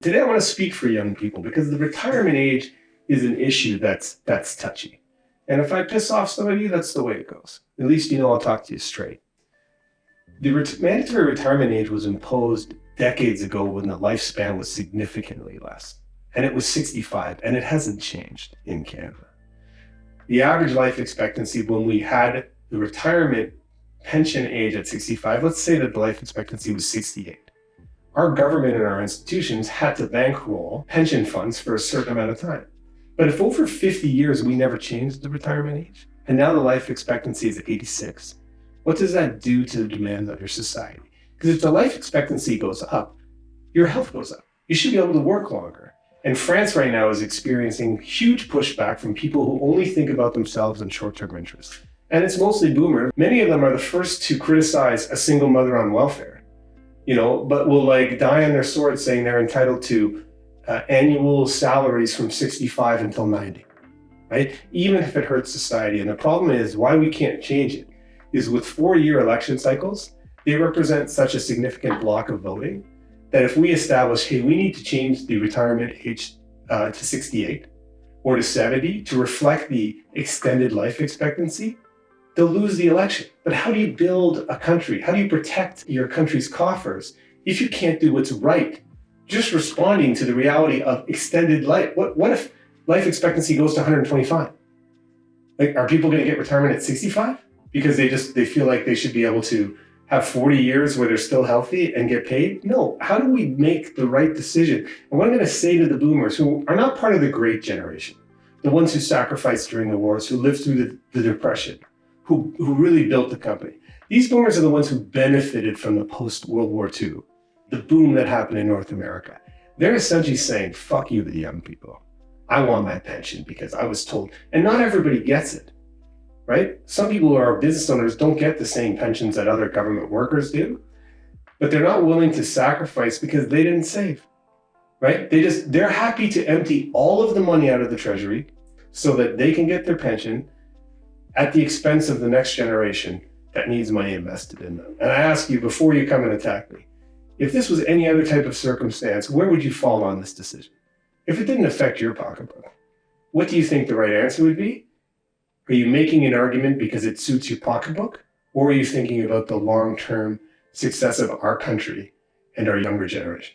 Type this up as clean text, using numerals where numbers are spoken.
Today, I want to speak for young people because the retirement age is an issue that's touchy. And if I piss off some of you, that's the way it goes. At least you know I'll talk to you straight. The mandatory retirement age was imposed decades ago when the lifespan was significantly less. And it was 65, and it hasn't changed in Canada. The average life expectancy when we had the retirement pension age at 65, let's say that the life expectancy was 68. Our government and our institutions had to bankroll pension funds for a certain amount of time. But if over 50 years we never changed the retirement age, and now the life expectancy is 86, what does that do to the demands of your society? Because if the life expectancy goes up, your health goes up. You should be able to work longer. And France right now is experiencing huge pushback from people who only think about themselves and short-term interests. And it's mostly boomers. Many of them are the first to criticize a single mother on welfare. But will die on their sword saying they're entitled to annual salaries from 65 until 90, right? Even if it hurts society. And the problem is why we can't change it is with 4-year election cycles, they represent such a significant block of voting that if we establish, hey, we need to change the retirement age to 68 or to 70 to reflect the extended life expectancy, they'll lose the election. But how do you build a country? How do you protect your country's coffers if you can't do what's right? Just responding to the reality of extended life. What if life expectancy goes to 125? Are people going to get retirement at 65? Because they feel like they should be able to have 40 years where they're still healthy and get paid? No. How do we make the right decision? And what I'm going to say to the boomers who are not part of the great generation, the ones who sacrificed during the wars, who lived through the Depression, who really built the company. These boomers are the ones who benefited from the post-World War II, the boom that happened in North America. They're essentially saying, fuck you, the young people. I want my pension because I was told. And not everybody gets it, right? Some people who are business owners don't get the same pensions that other government workers do, but they're not willing to sacrifice because they didn't save, right? They're happy to empty all of the money out of the treasury so that they can get their pension at the expense of the next generation that needs money invested in them. And I ask you, before you come and attack me, if this was any other type of circumstance, where would you fall on this decision? If it didn't affect your pocketbook, what do you think the right answer would be? Are you making an argument because it suits your pocketbook? Or are you thinking about the long-term success of our country and our younger generation?